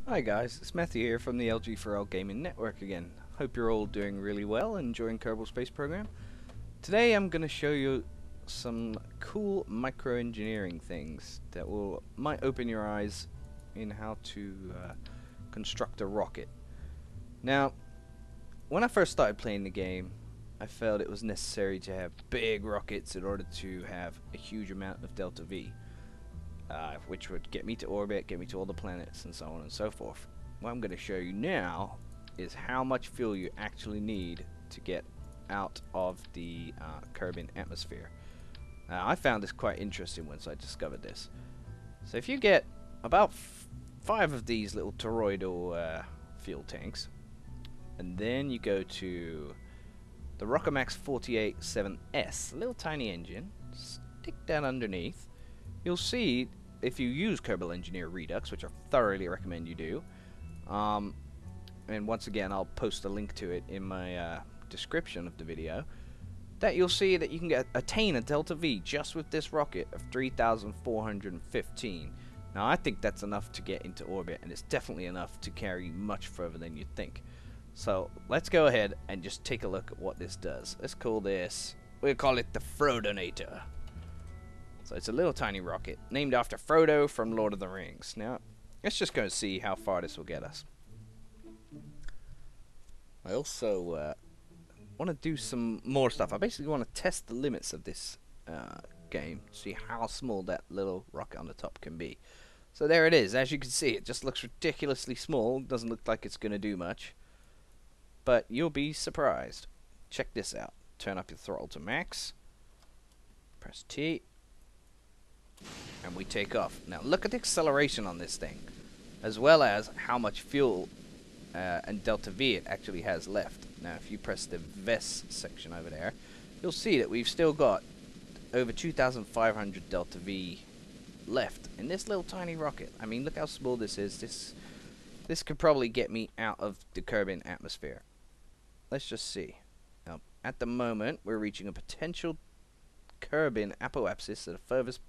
Hi guys, it's Matthew here from the LG4L Gaming Network again. Hope you're all doing really well, enjoying Kerbal Space Program. Today I'm going to show you some cool microengineering things that might open your eyes in how to construct a rocket. Now, when I first started playing the game, I felt it was necessary to have big rockets in order to have a huge amount of delta V. Which would get me to orbit, get me to all the planets, and so on and so forth. What I'm going to show you now is how much fuel you actually need to get out of the Kerbin atmosphere. I found this quite interesting once I discovered this. So if you get about 5 of these little toroidal fuel tanks, and then you go to the Rockamax 487S, a little tiny engine, stick that underneath, you'll see if you use Kerbal Engineer Redux, which I thoroughly recommend you do, and once again I'll post a link to it in my description of the video, that you'll see that you can attain a delta V just with this rocket of 3,415. Now I think that's enough to get into orbit, and it's definitely enough to carry much further than you'd think. So let's go ahead and just take a look at what this does. Let's call this, we'll call it the Frodonator. So it's a little tiny rocket named after Frodo from Lord of the Rings. Now, let's just go see how far this will get us. I also want to do some more stuff. I basically want to test the limits of this game, see how small that little rocket on the top can be. So there it is. As you can see, it just looks ridiculously small. Doesn't look like it's going to do much. But you'll be surprised. Check this out. Turn up your throttle to max. Press T. And we take off. Now look at the acceleration on this thing, as well as how much fuel and delta V it actually has left. Now if you press the VES section over there, you'll see that we've still got over 2,500 delta V left in this little tiny rocket. I mean, look how small this is. This could probably get me out of the Kerbin atmosphere. Let's just see. Now at the moment we're reaching a potential Kerbin apoapsis at the furthest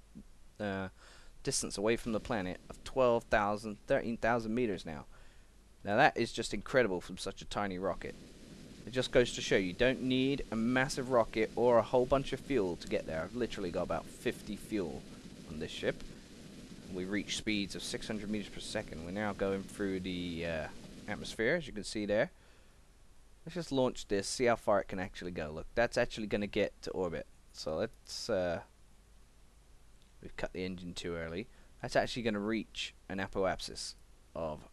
distance away from the planet of 13,000 meters now. Now that is just incredible from such a tiny rocket. It just goes to show you don't need a massive rocket or a whole bunch of fuel to get there. I've literally got about 50 fuel on this ship. We reach speeds of 600 meters per second. We're now going through the atmosphere, as you can see there. Let's just launch this, see how far it can actually go. Look, that's actually going to get to orbit. So let's we've cut the engine too early. That's actually going to reach an apoapsis of,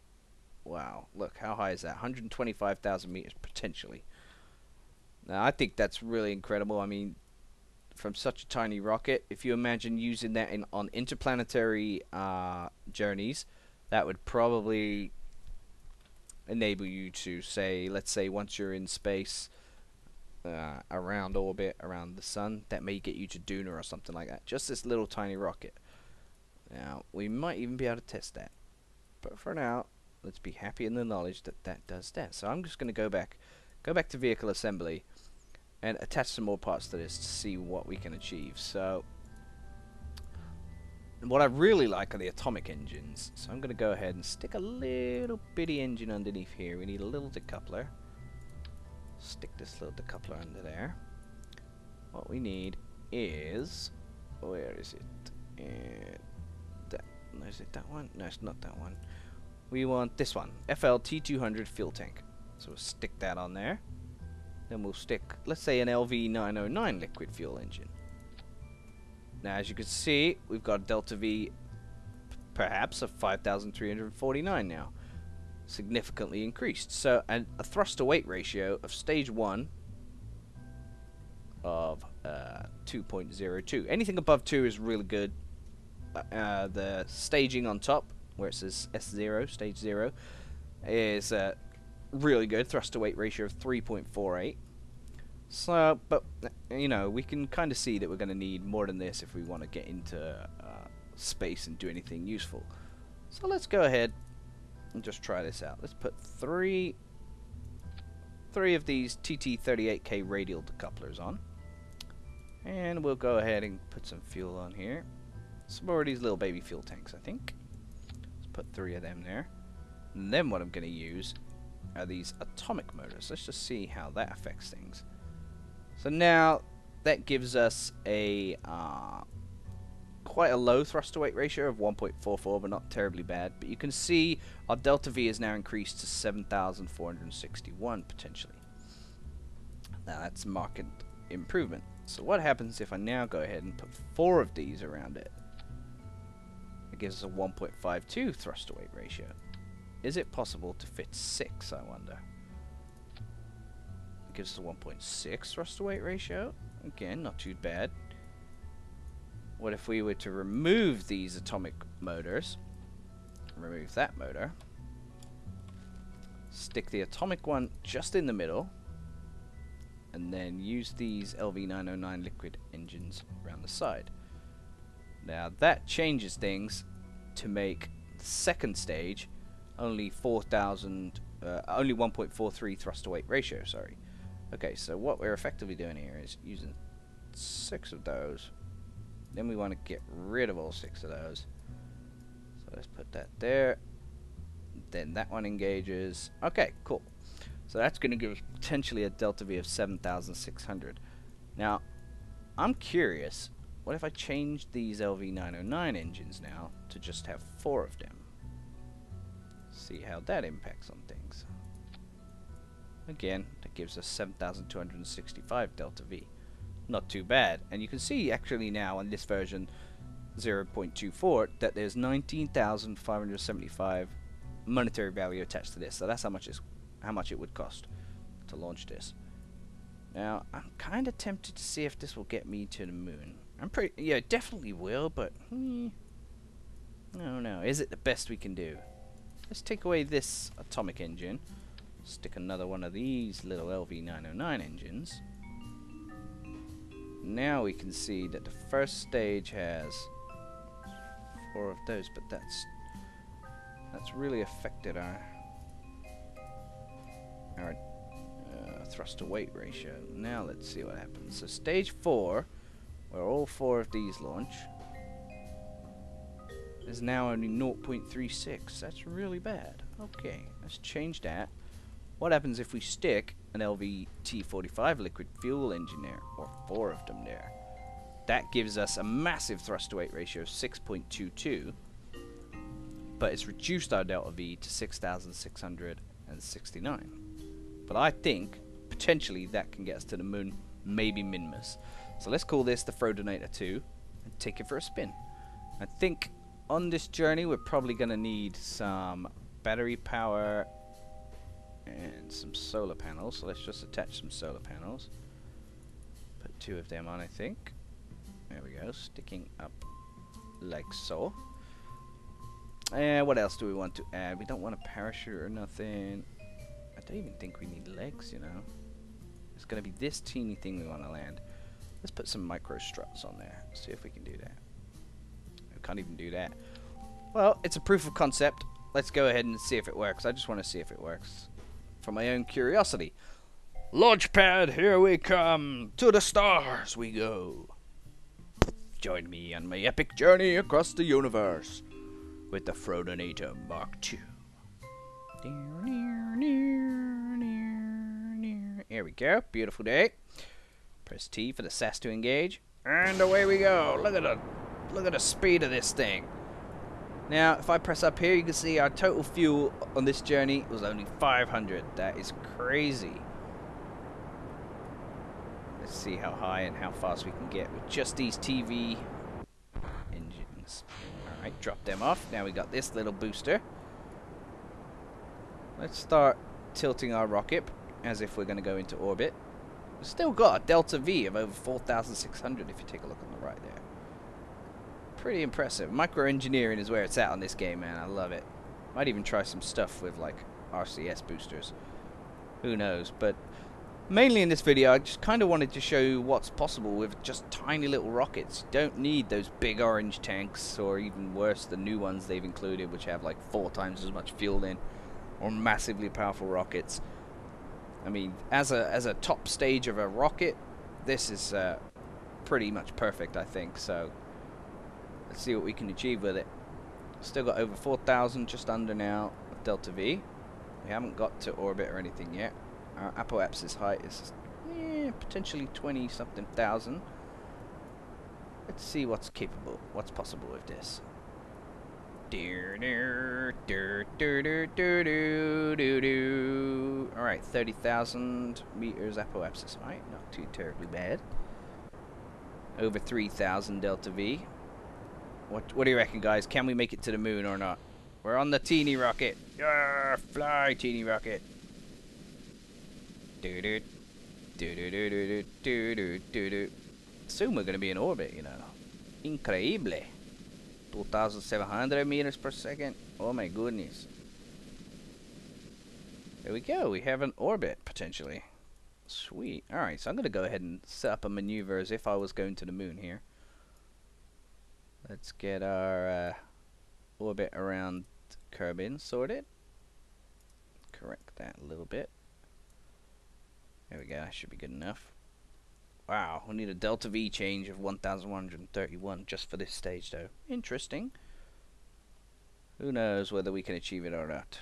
wow, look, how high is that? 125,000 meters potentially. Now, I think that's really incredible. I mean, from such a tiny rocket, if you imagine using that on interplanetary journeys, that would probably enable you to say, let's say once you're in space, around orbit, around the sun, that may get you to Duna or something like that. Just this little tiny rocket. Now, we might even be able to test that. But for now, let's be happy in the knowledge that that does that. So I'm just going to go back to vehicle assembly and attach some more parts to this to see what we can achieve. So, what I really like are the atomic engines. So I'm going to go ahead and stick a little bitty engine underneath here. We need a little decoupler. Stick this little decoupler under there. What we need is, where is it? Is it that one? No, it's not that one. We want this one, FLT200 fuel tank. So we'll stick that on there. Then we'll stick, let's say, an LV909 liquid fuel engine. Now, as you can see, we've got delta V, perhaps, of 5,349 now. Significantly increased. So, and a thrust to weight ratio of stage 1 of 2.02. Anything above 2 is really good. The staging on top, where it says S0, stage 0, is really good. Thrust to weight ratio of 3.48. So, but you know, we can kind of see that we're going to need more than this if we want to get into space and do anything useful. So let's go ahead and just try this out. Let's put three of these TT38K radial decouplers on, and we'll go ahead and put some fuel on here. Some more of these little baby fuel tanks, I think. Let's put 3 of them there. And then what I'm going to use are these atomic motors. Let's just see how that affects things. So now that gives us a quite a low thrust to weight ratio of 1.44, but not terribly bad. But you can see our delta V is now increased to 7,461 potentially. Now that's marked improvement. So what happens if I now go ahead and put 4 of these around it? It gives us a 1.52 thrust to weight ratio. Is it possible to fit 6, I wonder? It gives us a 1.6 thrust to weight ratio. Again, not too bad. What if we were to remove these atomic motors? Remove that motor. Stick the atomic one just in the middle. And then use these LV909 liquid engines around the side. Now that changes things to make the second stage only 1.43 thrust to weight ratio, sorry. Okay, so what we're effectively doing here is using 6 of those. Then we want to get rid of all 6 of those. So let's put that there. Then that one engages. Okay, cool. So that's going to give us potentially a delta V of 7,600. Now, I'm curious, what if I change these LV909 engines now to just have 4 of them? See how that impacts on things. Again, that gives us 7,265 delta V. Not too bad. And you can see actually now on this version 0.24 that there's 19,575 monetary value attached to this. So that's how much it would cost to launch this. Now I'm kind of tempted to see if this will get me to the moon. Yeah, it definitely will, but I don't know. Is it the best we can do? Let's take away this atomic engine. Stick another one of these little LV909 engines. Now we can see that the first stage has 4 of those, but that's really affected our thrust to weight ratio. Now let's see what happens. So stage 4, where all 4 of these launch, is now only 0.36. That's really bad. Okay, let's change that. What happens if we stick an LVT-45 liquid fuel engine there, or 4 of them there? That gives us a massive thrust to weight ratio of 6.22, but it's reduced our delta V to 6,669. But I think potentially that can get us to the moon, maybe Minmus. So let's call this the Frodonator 2 and take it for a spin. I think on this journey we're probably going to need some battery power and some solar panels. So let's just attach some solar panels. Put 2 of them on, I think. There we go, sticking up like so. And what else do we want to add? We don't want a parachute or nothing. I don't even think we need legs, you know. It's going to be this teeny thing we want to land. Let's put some micro struts on there. See if we can do that. We can't even do that. Well, it's a proof of concept. Let's go ahead and see if it works. I just want to see if it works for my own curiosity. Launch pad, here we come. To the stars we go. Join me on my epic journey across the universe with the Frodonator Mark II. Here we go. Beautiful day. Press T for the SAS to engage, and away we go. Look at the speed of this thing. Now, if I press up here, you can see our total fuel on this journey was only 500. That is crazy. Let's see how high and how fast we can get with just these TV engines. Alright, drop them off. Now we got this little booster. Let's start tilting our rocket as if we're going to go into orbit. We've still got a delta V of over 4,600 if you take a look on the right there. Pretty impressive. Microengineering is where it's at on this game, man. I love it. Might even try some stuff with like RCS boosters. Who knows, but mainly in this video, I just kind of wanted to show you what's possible with just tiny little rockets. You don't need those big orange tanks, or even worse, the new ones they've included, which have like 4 times as much fuel in, or massively powerful rockets. I mean, as a top stage of a rocket, this is pretty much perfect, I think. So let's see what we can achieve with it. Still got over 4,000, just under now. delta V. We haven't got to orbit or anything yet. Our apoapsis height is potentially 20 something thousand. Let's see what's possible with this. Alright, 30,000 meters apoapsis height, not too terribly bad. Over 3,000 delta V. What do you reckon, guys? Can we make it to the moon or not? We're on the teeny rocket. Yarr, fly, teeny rocket. Soon we're going to be in orbit, you know. Increíble. 2,700 meters per second. Oh my goodness. There we go. We have an orbit, potentially. Sweet. Alright, so I'm going to go ahead and set up a maneuver as if I was going to the moon here. Let's get our orbit around Kerbin sorted. Correct that a little bit. There we go. That should be good enough. Wow, we need a delta V change of 1,131 just for this stage, though. Interesting. Who knows whether we can achieve it or not.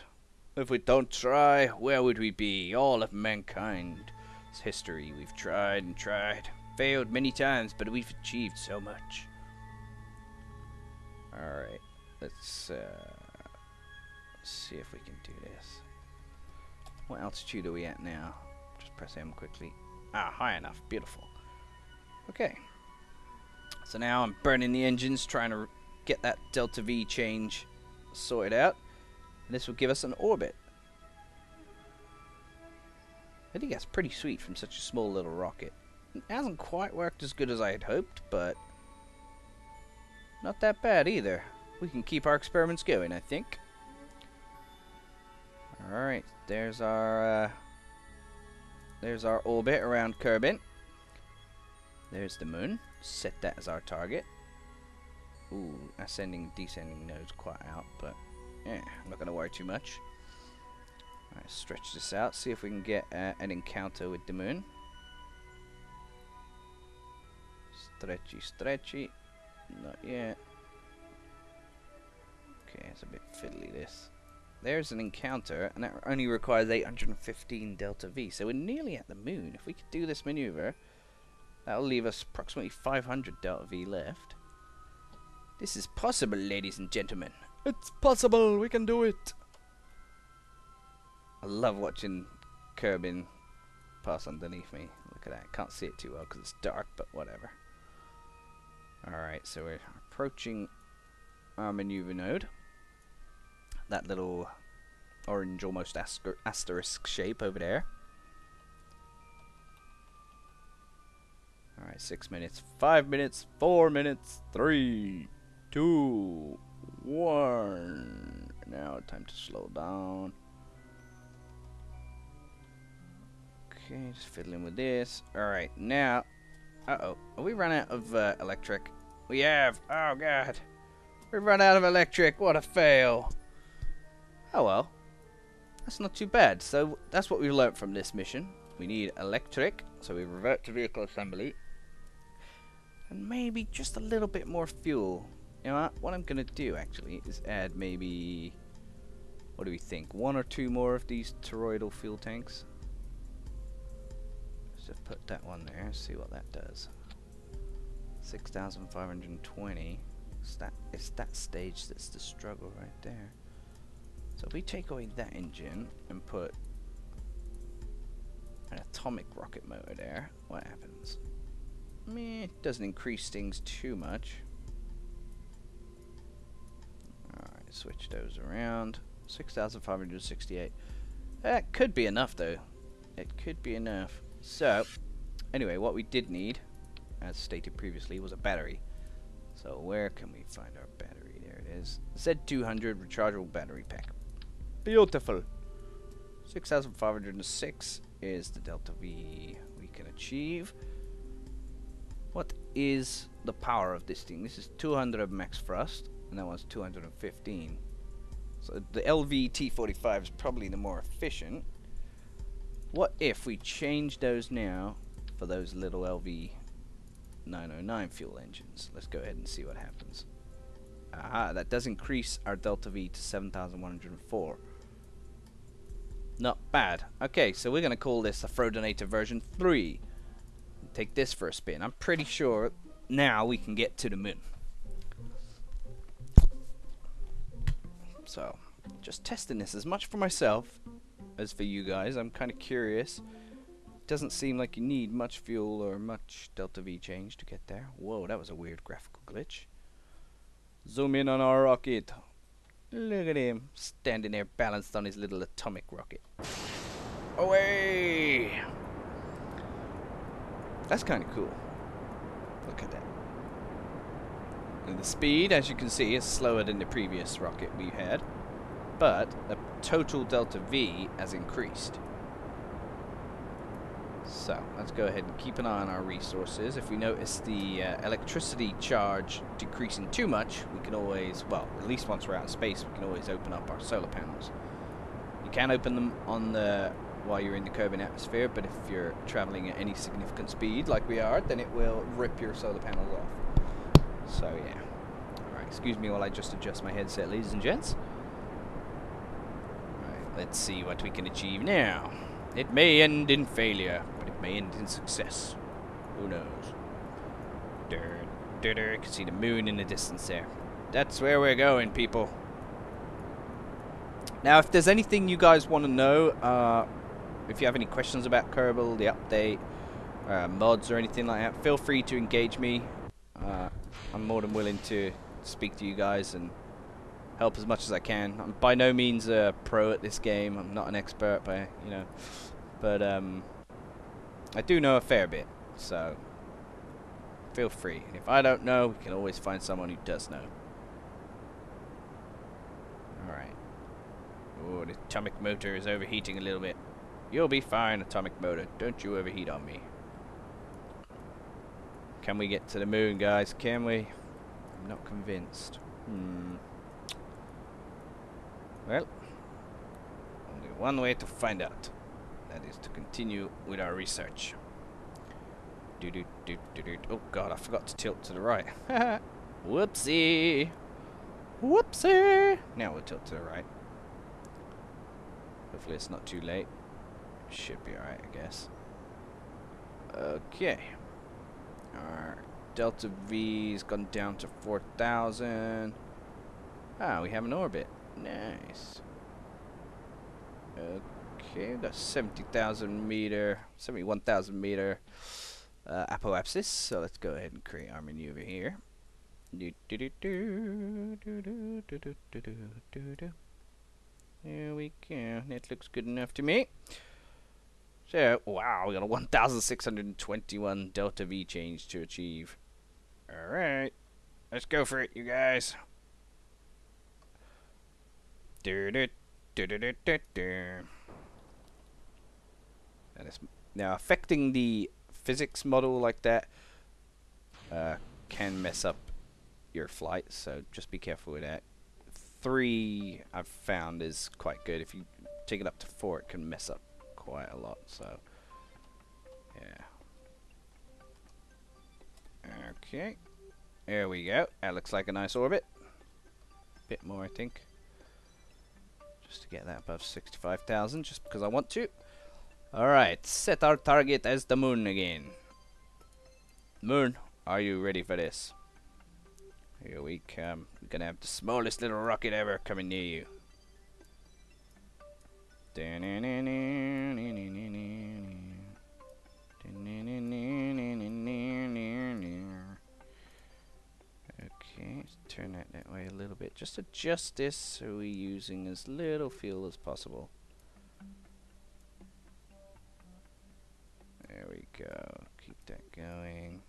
If we don't try, where would we be? All of mankind. It's history. We've tried and tried. Failed many times, but we've achieved so much. Alright, let's see if we can do this. What altitude are we at now? Just press M quickly. Ah, high enough. Beautiful. Okay. So now I'm burning the engines, trying to get that delta V change sorted out. And this will give us an orbit. I think that's pretty sweet from such a small little rocket. It hasn't quite worked as good as I had hoped, but not that bad either. We can keep our experiments going, I think. Alright, there's our orbit around Kerbin. There's the moon. Set that as our target. Ooh, ascending, descending nodes quite out, but I'm not going to worry too much. Alright, stretch this out, see if we can get an encounter with the moon. Stretchy, stretchy. Not yet. Okay, it's a bit fiddly this. There's an encounter, and that only requires 815 delta V, so we're nearly at the moon. If we could do this maneuver, that'll leave us approximately 500 delta V left. This is possible, ladies and gentlemen. It's possible, we can do it. I love watching Kerbin pass underneath me. Look at that, can't see it too well because it's dark, but whatever. Alright, so we're approaching our maneuver node. That little orange, almost asterisk shape over there. Alright, 6 minutes, 5 minutes, 4 minutes, 3, 2, 1. Now time to slow down. Okay, just fiddling with this. Alright, now... Uh-oh. Have we run out of electric? We have. Oh, God. We've run out of electric. What a fail. Oh, well. That's not too bad. So, that's what we learned from this mission. We need electric. So, we revert to vehicle assembly. And maybe just a little bit more fuel. You know what I'm going to do, actually, is add maybe... What do we think? 1 or 2 more of these toroidal fuel tanks. Just put that one there, see what that does. 6,520. It's that stage that's the struggle right there. So if we take away that engine and put an atomic rocket motor there, what happens? It doesn't increase things too much. Alright, switch those around. 6,568. That could be enough though. It could be enough. So, anyway, what we did need, as stated previously, was a battery. So where can we find our battery? There it is. Z200 rechargeable battery pack. Beautiful. 6,506 is the delta V we can achieve. What is the power of this thing? This is 200 max thrust, and that one's 215. So the LV-T45 is probably the more efficient. What if we change those now for those little LV-909 fuel engines? Let's go ahead and see what happens. Aha, that does increase our delta V to 7,104. Not bad. Okay, so we're going to call this a Frodonator version 3. Take this for a spin. I'm pretty sure now we can get to the moon. So, just testing this as much for myself as for you guys. I'm kind of curious. Doesn't seem like you need much fuel or much delta V change to get there. Whoa, that was a weird graphical glitch. Zoom in on our rocket. Look at him standing there balanced on his little atomic rocket. Away! That's kind of cool. Look at that. And the speed, as you can see, is slower than the previous rocket we had, but the total delta V has increased. So, let's go ahead and keep an eye on our resources. If we notice the electricity charge decreasing too much, we can always, well, at least once we're out in space, we can always open up our solar panels. You can open them on the while you're in the Kerbin atmosphere, but if you're traveling at any significant speed, like we are, then it will rip your solar panels off. So, yeah. Alright, excuse me while I just adjust my headset, ladies and gents. Alright, let's see what we can achieve now. It may end in failure, but it may end in success. Who knows? You can see the moon in the distance there. That's where we're going, people. Now, if there's anything you guys want to know, if you have any questions about Kerbal, the update, mods or anything like that, feel free to engage me. I'm more than willing to speak to you guys and help as much as I can. I'm by no means a pro at this game. I'm not an expert, but I do know a fair bit. So feel free. And if I don't know, we can always find someone who does know. All right. Oh, the atomic motor is overheating a little bit. You'll be fine, atomic motor. Don't you overheat on me. Can we get to the moon, guys? Can we? I'm not convinced. Well, only one way to find out. That is to continue with our research. Oh god, I forgot to tilt to the right. Whoopsie! Whoopsie! Now we'll tilt to the right. Hopefully it's not too late. Should be alright, I guess. Okay. Our delta V's gone down to 4,000. Ah, we have an orbit. Nice. Okay, we've got 70,000 meter, 71,000 meter apoapsis. So let's go ahead and create our menu over here. There we go. That looks good enough to me. So, wow, we got a 1,621 delta V change to achieve. Alright. Let's go for it, you guys. Now, affecting the physics model like that can mess up your flight, so just be careful with that. 3, I've found, is quite good. If you take it up to 4, it can mess up quite a lot, so yeah. Okay, there we go. That looks like a nice orbit. Bit more, I think, just to get that above 65,000, just because I want to. Alright, set our target as the moon again. Moon, are you ready for this? Here we come. We're gonna have the smallest little rocket ever coming near you. Okay, let's turn that way a little bit. Just adjust this so we're using as little fuel as possible. There we go. Keep that going.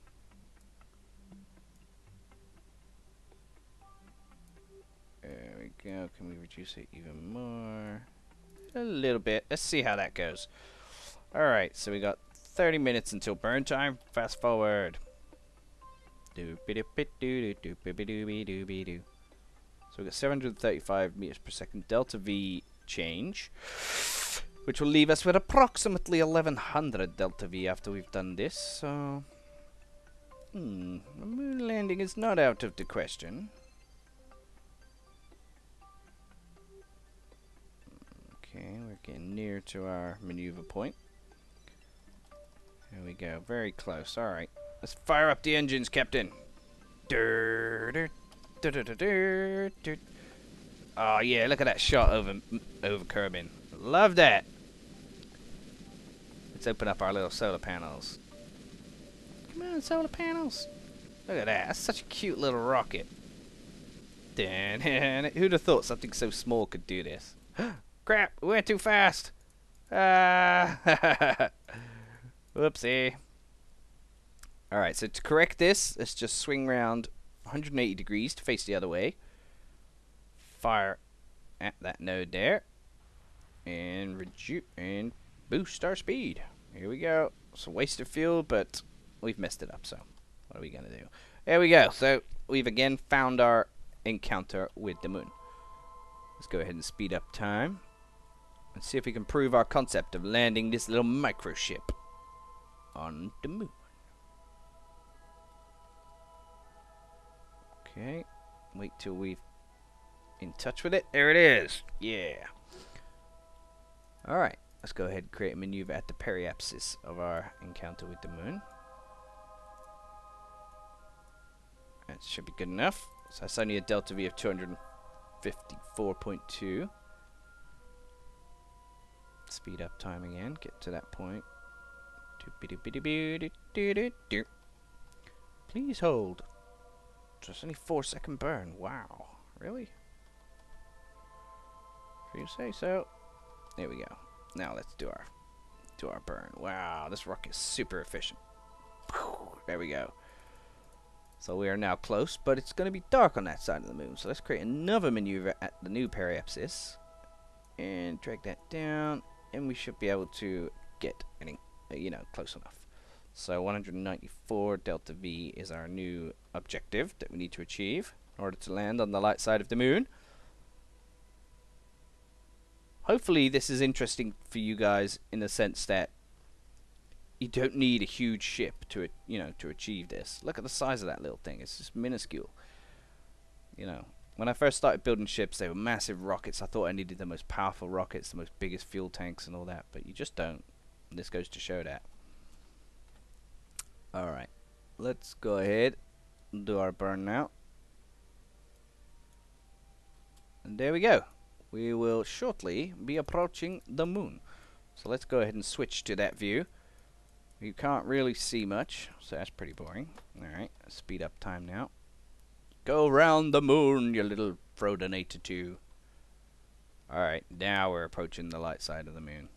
There we go. Can we reduce it even more? A little bit. Let's see how that goes. Alright, so we got 30 minutes until burn time. Fast forward. So we got 735 meters per second delta V change, which will leave us with approximately 1100 delta V after we've done this. So, the moon landing is not out of the question. Okay, we're getting near to our maneuver point. Here we go, very close. Alright, let's fire up the engines, Captain. Oh yeah, look at that shot over Kerbin. Love that. Let's open up our little solar panels. Come on, solar panels. Look at that. That's such a cute little rocket. Who'd have thought something so small could do this? Crap, we went too fast. Whoopsie. Alright, so to correct this, let's just swing round 180 degrees to face the other way. Fire at that node there. And reduce and boost our speed. Here we go. It's a waste of fuel, but we've messed it up, so what are we going to do? There we go. So we've again found our encounter with the moon. Let's go ahead and speed up time and see if we can prove our concept of landing this little micro ship on the moon. Okay, wait till we're in touch with it. There it is. Yeah. Alright, let's go ahead and create a maneuver at the periapsis of our encounter with the moon. That should be good enough. So that's only a delta V of 254.2. Speed up time again, get to that point. Please hold. Just only 4-second burn. Wow. Really? If you say so. There we go. Now let's do our burn. Wow, this rocket is super efficient. There we go. So we are now close, but it's going to be dark on that side of the moon. So let's create another maneuver at the new periapsis and drag that down, and we should be able to get close enough. So 194 delta V is our new objective that we need to achieve in order to land on the light side of the moon. Hopefully this is interesting for you guys in the sense that you don't need a huge ship to achieve this. Look at the size of that little thing. It's just minuscule. When I first started building ships, they were massive rockets. I thought I needed the most powerful rockets, the most biggest fuel tanks and all that, but you just don't. And this goes to show that. Alright, let's go ahead and do our burn now. And there we go. We will shortly be approaching the moon. So let's go ahead and switch to that view. You can't really see much, so that's pretty boring. Alright, speed up time now. Go round the moon, you little Frodonator 2. Alright, now we're approaching the light side of the moon.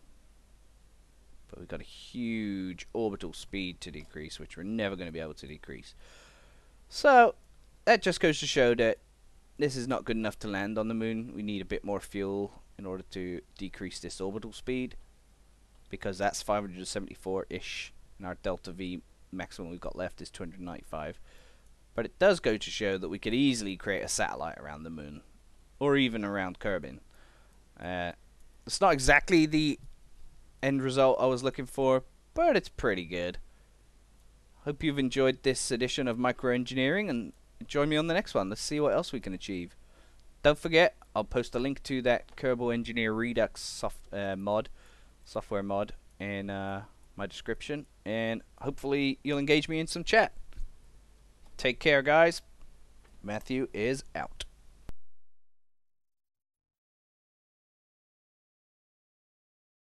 But we've got a huge orbital speed to decrease, which we're never going to be able to decrease. So, that just goes to show that this is not good enough to land on the moon. We need a bit more fuel in order to decrease this orbital speed, because that's 574-ish, and our delta V maximum we've got left is 295. But it does go to show that we could easily create a satellite around the moon, or even around Kerbin. It's not exactly the end result I was looking for, but it's pretty good. Hope you've enjoyed this edition of Microengineering, and join me on the next one. Let's see what else we can achieve. Don't forget, I'll post a link to that Kerbal Engineer Redux software mod in my description, and hopefully you'll engage me in some chat. Take care, guys. Matthew is out.